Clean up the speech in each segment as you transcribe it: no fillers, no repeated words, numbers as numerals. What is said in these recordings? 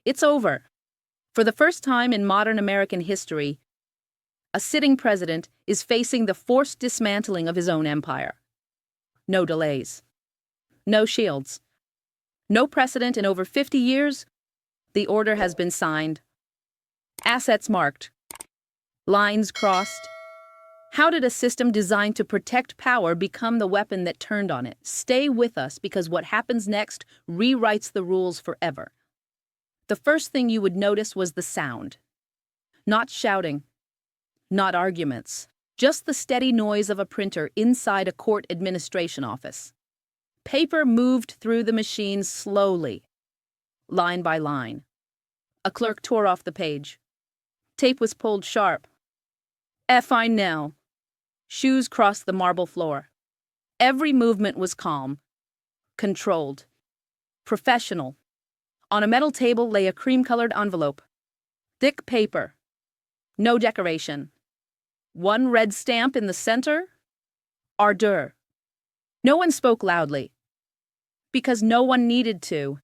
It's over. For the first time in modern American history, a sitting president is facing the forced dismantling of his own empire. No delays. No shields. No precedent in over 50 years. The order has been signed. Assets marked. Lines crossed. How did a system designed to protect power become the weapon that turned on it? Stay with us, because what happens next rewrites the rules forever. The first thing you would notice was the sound. Not shouting. Not arguments. Just the steady noise of a printer inside a court administration office. Paper moved through the machine slowly, line by line. A clerk tore off the page. Tape was pulled sharp. F.I. Nell. Shoes crossed the marble floor. Every movement was calm, controlled, professional. On a metal table lay a cream-colored envelope. Thick paper. No decoration. One red stamp in the center. Ardeur. No one spoke loudly, because no one needed to.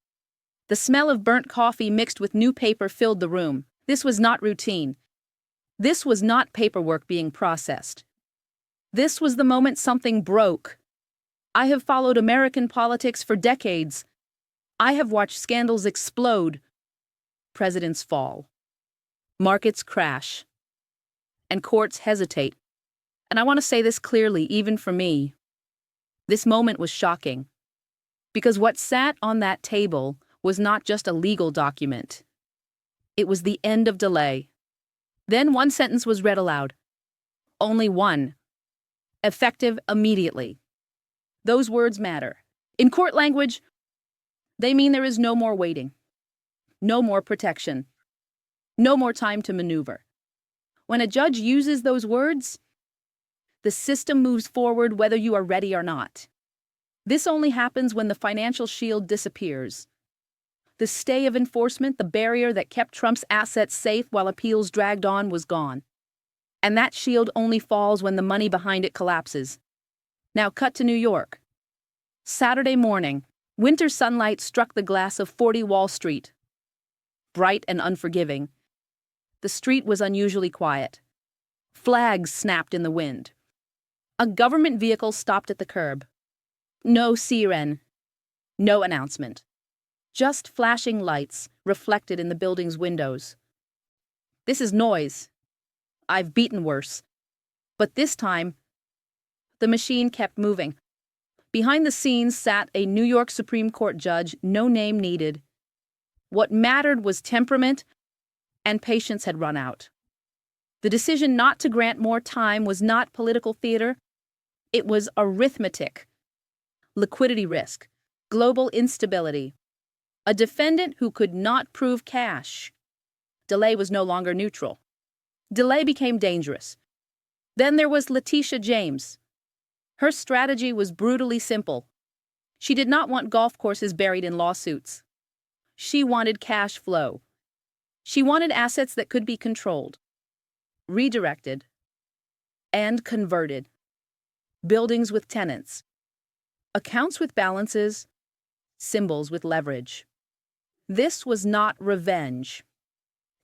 The smell of burnt coffee mixed with new paper filled the room. This was not routine. This was not paperwork being processed. This was the moment something broke. I have followed American politics for decades. I have watched scandals explode, presidents fall, markets crash, and courts hesitate. And I want to say this clearly, even for me. This moment was shocking, because what sat on that table was not just a legal document. It was the end of delay. Then one sentence was read aloud. Only one. Effective immediately. Those words matter. In court language, they mean there is no more waiting, no more protection, no more time to maneuver. When a judge uses those words, the system moves forward whether you are ready or not. This only happens when the financial shield disappears. The stay of enforcement, the barrier that kept Trump's assets safe while appeals dragged on, was gone. And that shield only falls when the money behind it collapses. Now cut to New York. Saturday morning, winter sunlight struck the glass of 40 Wall Street. Bright and unforgiving. The street was unusually quiet. Flags snapped in the wind. A government vehicle stopped at the curb. No siren. No announcement. Just flashing lights reflected in the building's windows. This is noise. I've beaten worse. But this time, the machine kept moving. Behind the scenes sat a New York Supreme Court judge, no name needed. What mattered was temperament, and patience had run out. The decision not to grant more time was not political theater. It was arithmetic. Liquidity risk. Global instability. A defendant who could not prove cash. Delay was no longer neutral. Delay became dangerous. Then there was Letitia James. Her strategy was brutally simple. She did not want golf courses buried in lawsuits. She wanted cash flow. She wanted assets that could be controlled, redirected, and converted. Buildings with tenants, accounts with balances, symbols with leverage. This was not revenge.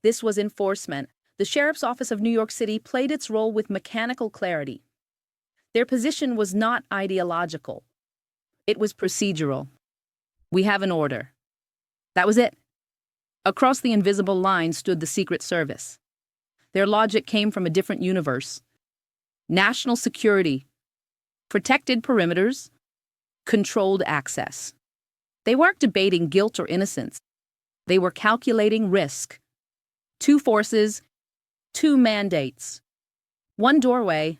This was enforcement. The Sheriff's Office of New York City played its role with mechanical clarity. Their position was not ideological. It was procedural. We have an order. That was it. Across the invisible line stood the Secret Service. Their logic came from a different universe. National security, protected perimeters, controlled access. They weren't debating guilt or innocence. They were calculating risk. Two forces, two mandates. One doorway.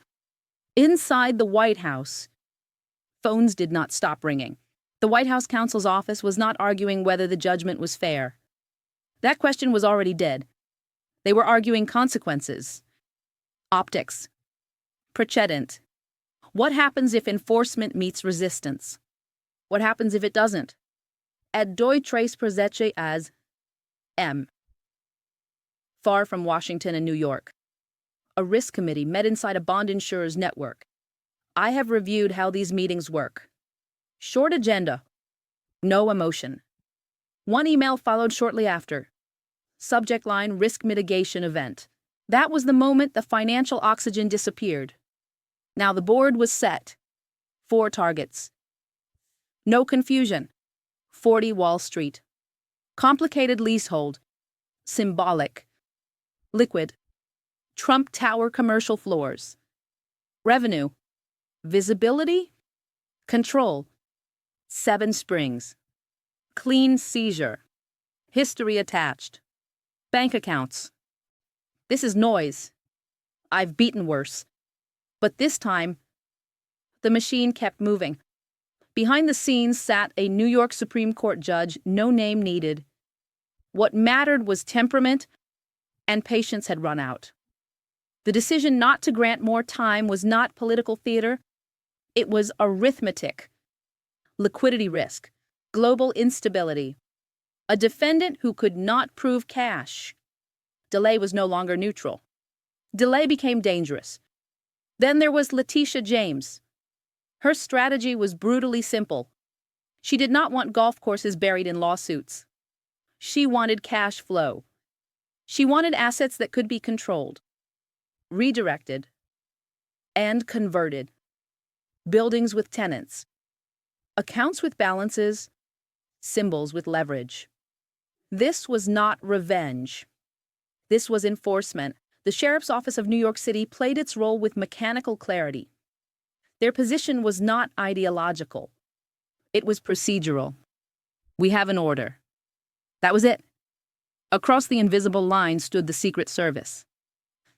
Inside the White House, phones did not stop ringing. The White House counsel's office was not arguing whether the judgment was fair. That question was already dead. They were arguing consequences. Optics. Precedent. What happens if enforcement meets resistance? What happens if it doesn't? Ad doi tres presece as M. Far from Washington and New York. A risk committee met inside a bond insurer's network. I have reviewed how these meetings work. Short agenda. No emotion. One email followed shortly after. Subject line: risk mitigation event. That was the moment the financial oxygen disappeared. Now the board was set. 4 targets. No confusion. 40 Wall Street. Complicated leasehold. Symbolic. Liquid. Trump Tower commercial floors. Revenue. Visibility. Control. 7 Springs. Clean seizure. History attached. Bank accounts. This is noise. I've beaten worse. But this time, the machine kept moving. Behind the scenes sat a New York Supreme Court judge, no name needed. What mattered was temperament, and patience had run out. The decision not to grant more time was not political theater. It was arithmetic. Liquidity risk. Global instability. A defendant who could not prove cash. Delay was no longer neutral. Delay became dangerous. Then there was Letitia James. Her strategy was brutally simple. She did not want golf courses buried in lawsuits. She wanted cash flow. She wanted assets that could be controlled, redirected, and converted. Buildings with tenants, accounts with balances, symbols with leverage. This was not revenge. This was enforcement. The Sheriff's Office of New York City played its role with mechanical clarity. Their position was not ideological. It was procedural. We have an order. That was it. Across the invisible line stood the Secret Service.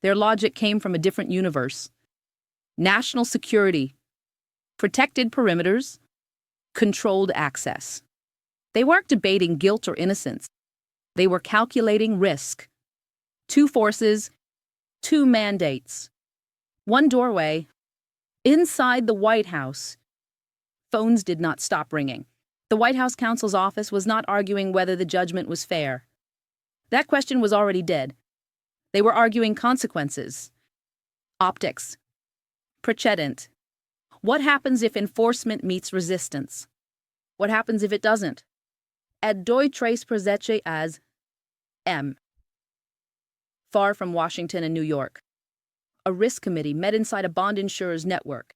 Their logic came from a different universe. National security, protected perimeters, controlled access. They weren't debating guilt or innocence. They were calculating risk. 2 forces, 2 mandates. 1 doorway. Inside the White House, phones did not stop ringing. The White House counsel's office was not arguing whether the judgment was fair. That question was already dead. They were arguing consequences. Optics. Precedent. What happens if enforcement meets resistance? What happens if it doesn't? At Deutsches Prozesse as M. Far from Washington and New York. A risk committee met inside a bond insurer's network.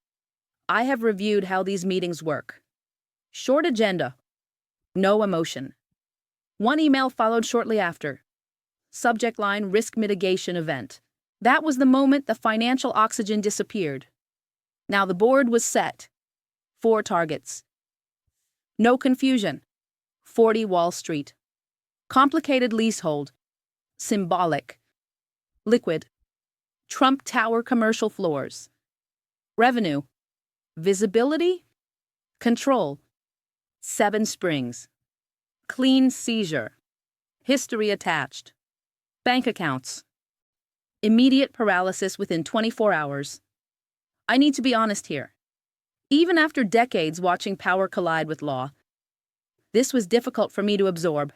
I have reviewed how these meetings work. Short agenda. No emotion. 1 email followed shortly after. Subject line: risk mitigation event. That was the moment the financial oxygen disappeared. Now the board was set. 4 targets. No confusion. 40 Wall Street. Complicated leasehold. Symbolic. Liquid. Trump Tower commercial floors. Revenue. Visibility. Control. 7 Springs. Clean seizure. History attached. Bank accounts. Immediate paralysis within 24 hours. I need to be honest here. Even after decades watching power collide with law, this was difficult for me to absorb.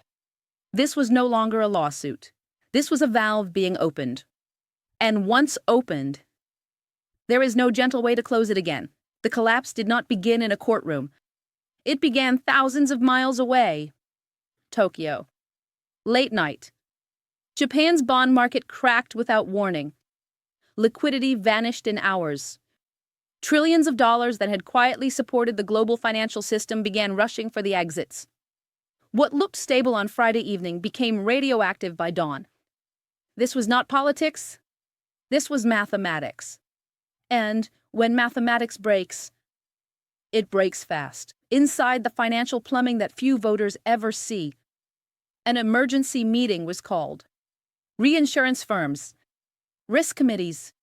This was no longer a lawsuit. This was a valve being opened. And once opened, there is no gentle way to close it again. The collapse did not begin in a courtroom. It began thousands of miles away. Tokyo. Late night. Japan's bond market cracked without warning. Liquidity vanished in hours. Trillions of dollars that had quietly supported the global financial system began rushing for the exits. What looked stable on Friday evening became radioactive by dawn. This was not politics. This was mathematics. And when mathematics breaks, it breaks fast. Inside the financial plumbing that few voters ever see, an emergency meeting was called. Reinsurance firms, risk committees,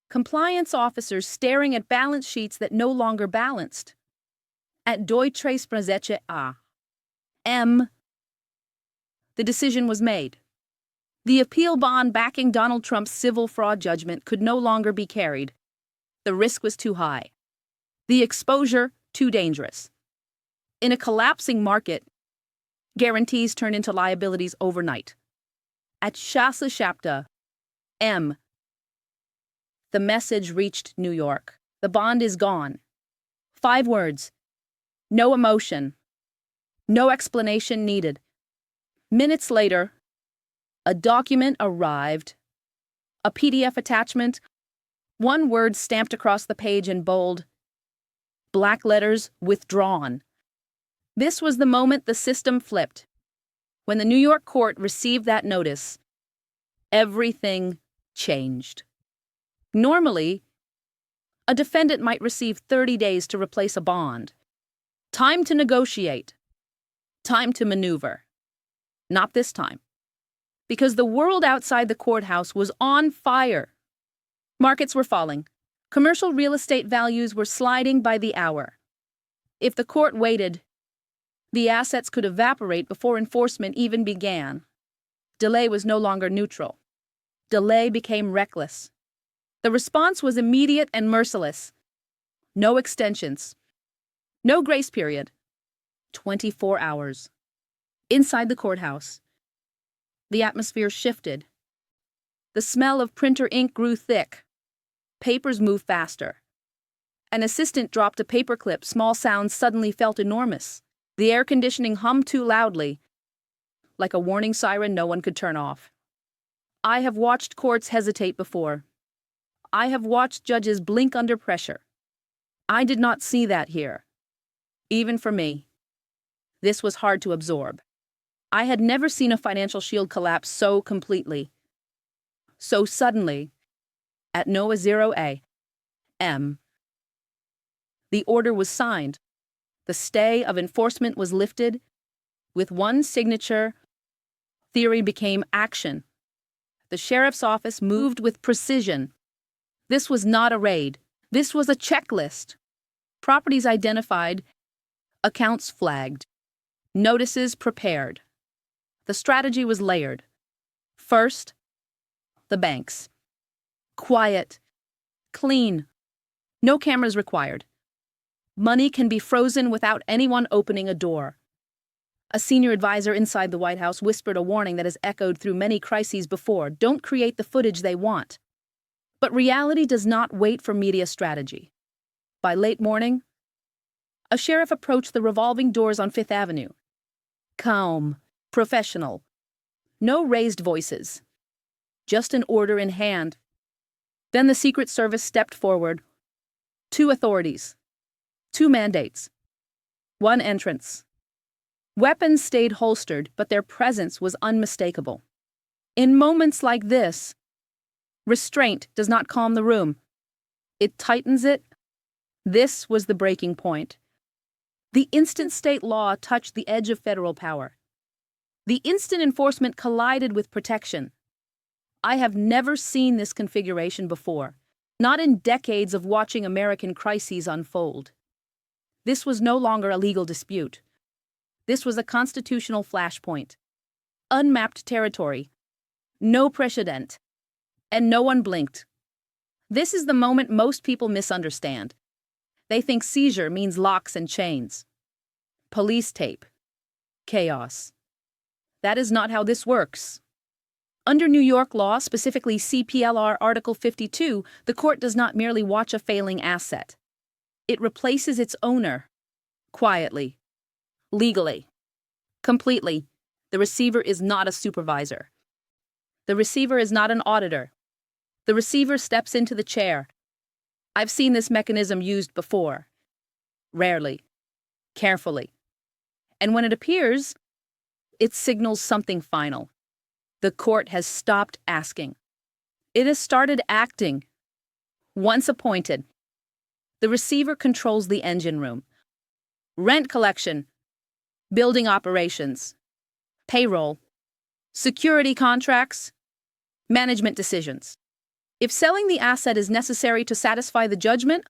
compliance officers staring at balance sheets that no longer balanced. At Deutsches Prozesse M, the decision was made. The appeal bond backing Donald Trump's civil fraud judgment could no longer be carried. The risk was too high. The exposure too dangerous. In a collapsing market, guarantees turn into liabilities overnight. At Chasse M, the message reached New York. The bond is gone. 5 words. No emotion. No explanation needed. Minutes later, A document arrived. A PDF attachment. One word stamped across the page in bold. Black letters, withdrawn. This was the moment the system flipped. When the New York court received that notice, everything changed. Normally, a defendant might receive 30 days to replace a bond. Time to negotiate. Time to maneuver. Not this time. Because the world outside the courthouse was on fire. Markets were falling. Commercial real estate values were sliding by the hour. If the court waited, the assets could evaporate before enforcement even began. Delay was no longer neutral. Delay became reckless. The response was immediate and merciless. No extensions. No grace period. 24 hours. Inside the courthouse, the atmosphere shifted. The smell of printer ink grew thick. Papers moved faster. An assistant dropped a paperclip. Small sounds suddenly felt enormous. The air conditioning hummed too loudly, like a warning siren no one could turn off. I have watched courts hesitate before. I have watched judges blink under pressure. I did not see that here. Even for me. This was hard to absorb. I had never seen a financial shield collapse so completely. So suddenly, at NOAA 0 a.m., the order was signed. The stay of enforcement was lifted. With one signature, theory became action. The sheriff's office moved with precision. This was not a raid. This was a checklist. Properties identified, accounts flagged, notices prepared. The strategy was layered. First, the banks. Quiet, clean, no cameras required. Money can be frozen without anyone opening a door. A senior advisor inside the White House whispered a warning that has echoed through many crises before: don't create the footage they want. But reality does not wait for media strategy. By late morning, a sheriff approached the revolving doors on Fifth Avenue. Calm, professional. No raised voices. Just an order in hand. Then the Secret Service stepped forward. 2 authorities. 2 mandates. 1 entrance. Weapons stayed holstered, but their presence was unmistakable. In moments like this, restraint does not calm the room. It tightens it. This was the breaking point. The instant state law touched the edge of federal power. The instant enforcement collided with protection. I have never seen this configuration before, not in decades of watching American crises unfold. This was no longer a legal dispute. This was a constitutional flashpoint. Unmapped territory. No precedent. And no one blinked. This is the moment most people misunderstand. They think seizure means locks and chains. Police tape. Chaos. That is not how this works. Under New York law, specifically CPLR Article 52, the court does not merely watch a failing asset. It replaces its owner. Quietly. Legally. Completely. The receiver is not a supervisor. The receiver is not an auditor. The receiver steps into the chair. I've seen this mechanism used before. Rarely. Carefully. And when it appears, it signals something final. The court has stopped asking. It has started acting. Once appointed, the receiver controls the engine room. Rent collection, building operations, payroll, security contracts, management decisions. If selling the asset is necessary to satisfy the judgment,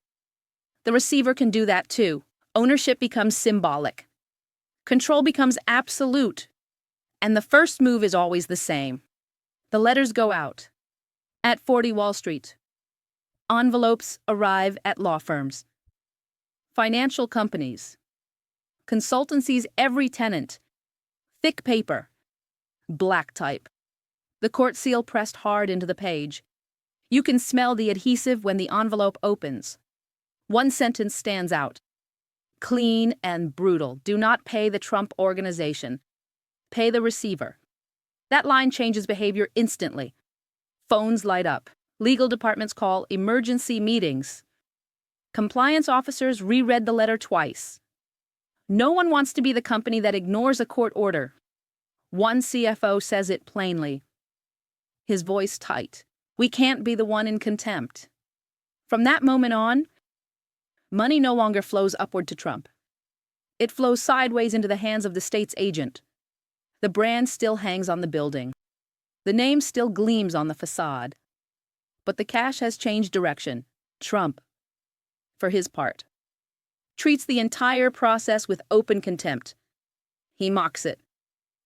the receiver can do that too. Ownership becomes symbolic. Control becomes absolute. And the first move is always the same. The letters go out. At 40 Wall Street. Envelopes arrive at law firms. Financial companies. Consultancies, every tenant. Thick paper. Black type. The court seal pressed hard into the page. You can smell the adhesive when the envelope opens. One sentence stands out. Clean and brutal. Do not pay the Trump Organization. Pay the receiver. That line changes behavior instantly. Phones light up. Legal departments call emergency meetings. Compliance officers reread the letter twice. No one wants to be the company that ignores a court order. One CFO says it plainly. His voice tight. We can't be the one in contempt. From that moment on, money no longer flows upward to Trump. It flows sideways into the hands of the state's agent. The brand still hangs on the building. The name still gleams on the facade. But the cash has changed direction. Trump, for his part, treats the entire process with open contempt. He mocks it.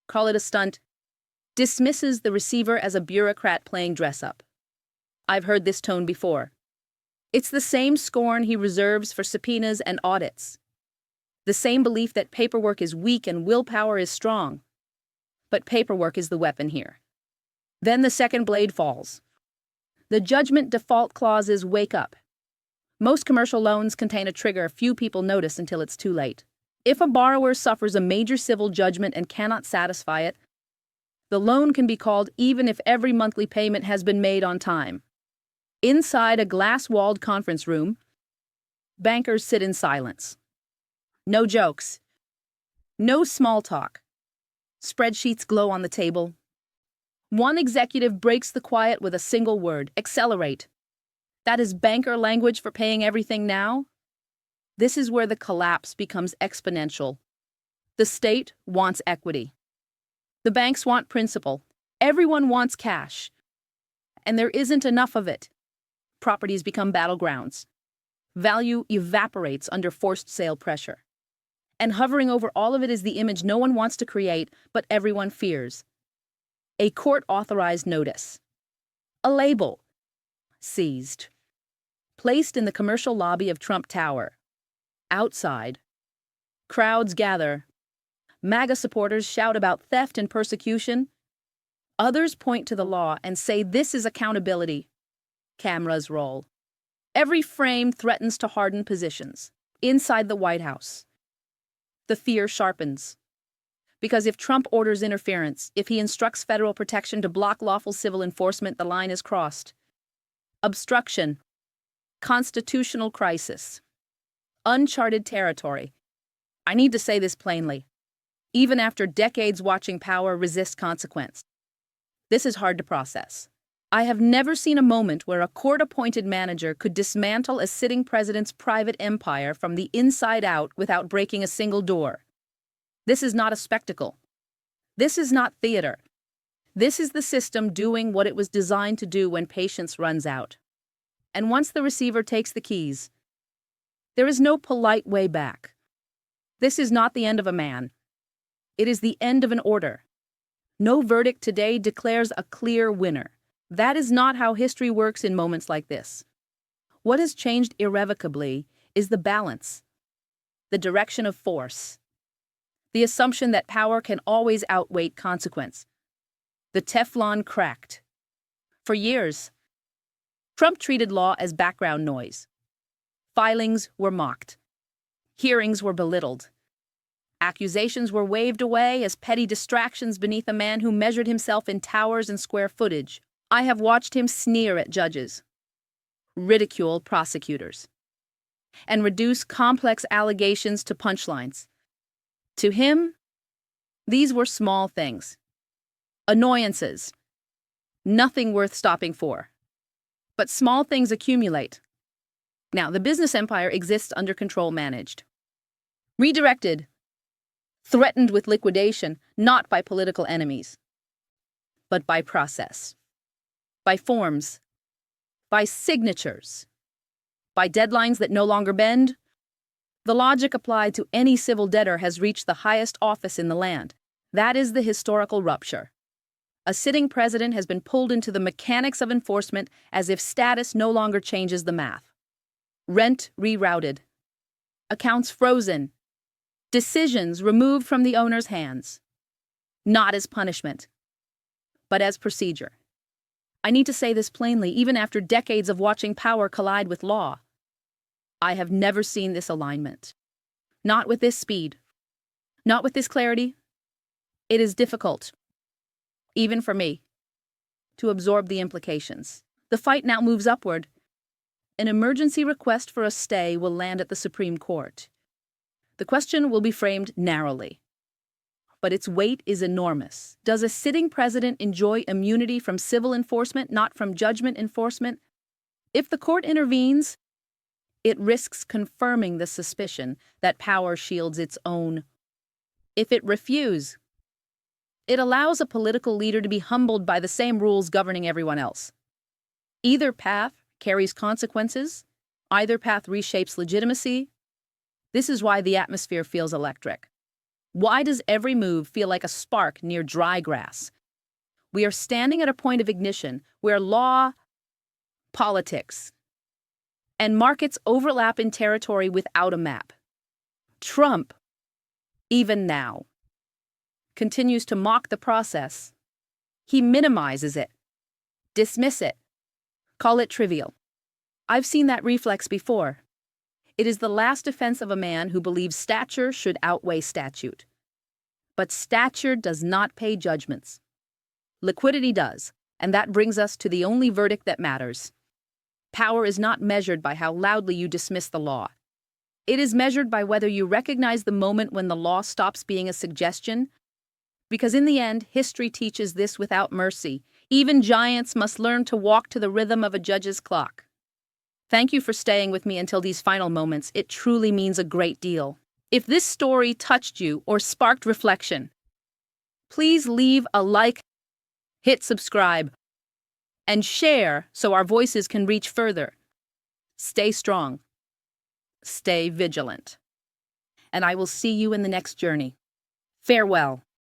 Call it a stunt. Dismisses the receiver as a bureaucrat playing dress-up. I've heard this tone before. It's the same scorn he reserves for subpoenas and audits. The same belief that paperwork is weak and willpower is strong. But paperwork is the weapon here. Then the second blade falls. The judgment default clauses wake up. Most commercial loans contain a trigger few people notice until it's too late. If a borrower suffers a major civil judgment and cannot satisfy it, the loan can be called even if every monthly payment has been made on time. Inside a glass-walled conference room, bankers sit in silence. No jokes. No small talk. Spreadsheets glow on the table. One executive breaks the quiet with a single word: accelerate. That is banker language for paying everything now. This is where the collapse becomes exponential. The state wants equity. The banks want principal. Everyone wants cash. And there isn't enough of it. Properties become battlegrounds. Value evaporates under forced sale pressure. And hovering over all of it is the image no one wants to create, but everyone fears. A court-authorized notice. A label. Seized. Placed in the commercial lobby of Trump Tower. Outside, crowds gather. MAGA supporters shout about theft and persecution. Others point to the law and say this is accountability. Cameras roll. Every frame threatens to harden positions. Inside the White House, the fear sharpens. Because if Trump orders interference, if he instructs federal protection to block lawful civil enforcement, the line is crossed. Obstruction. Constitutional crisis. Uncharted territory. I need to say this plainly. Even after decades watching power resist consequence, this is hard to process. I have never seen a moment where a court-appointed manager could dismantle a sitting president's private empire from the inside out without breaking a single door. This is not a spectacle. This is not theater. This is the system doing what it was designed to do when patience runs out. And once the receiver takes the keys, there is no polite way back. This is not the end of a man. It is the end of an order. No verdict today declares a clear winner. That is not how history works in moments like this. What has changed irrevocably is the balance, the direction of force, the assumption that power can always outweigh consequence. The Teflon cracked. For years, Trump treated law as background noise. Filings were mocked. Hearings were belittled. Accusations were waved away as petty distractions beneath a man who measured himself in towers and square footage. I have watched him sneer at judges, ridicule prosecutors, and reduce complex allegations to punchlines. To him, these were small things, annoyances, nothing worth stopping for. But small things accumulate. Now, the business empire exists under control managed, redirected, threatened with liquidation, not by political enemies, but by process, by forms, by signatures, by deadlines that no longer bend. The logic applied to any civil debtor has reached the highest office in the land. That is the historical rupture. A sitting president has been pulled into the mechanics of enforcement as if status no longer changes the math. Rent rerouted. Accounts frozen. Decisions removed from the owner's hands. Not as punishment, but as procedure. I need to say this plainly, even after decades of watching power collide with law. I have never seen this alignment. Not with this speed. Not with this clarity. It is difficult. even for me, to absorb the implications. The fight now moves upward. An emergency request for a stay will land at the Supreme Court. The question will be framed narrowly, but its weight is enormous. Does a sitting president enjoy immunity from civil enforcement, not from judgment enforcement? If the court intervenes, it risks confirming the suspicion that power shields its own. If it refuses, it allows a political leader to be humbled by the same rules governing everyone else. Either path carries consequences. Either path reshapes legitimacy. This is why the atmosphere feels electric. Why does every move feel like a spark near dry grass? We are standing at a point of ignition where law, politics, and markets overlap in territory without a map. Trump, even now, continues to mock the process. He minimizes it, dismiss it, call it trivial. I've seen that reflex before. It is the last defense of a man who believes stature should outweigh statute. But stature does not pay judgments. Liquidity does, and that brings us to the only verdict that matters. Power is not measured by how loudly you dismiss the law. It is measured by whether you recognize the moment when the law stops being a suggestion. Because in the end, history teaches this without mercy. Even giants must learn to walk to the rhythm of a judge's clock. Thank you for staying with me until these final moments. It truly means a great deal. If this story touched you or sparked reflection, please leave a like, hit subscribe, and share so our voices can reach further. Stay strong. Stay vigilant. And I will see you in the next journey. Farewell.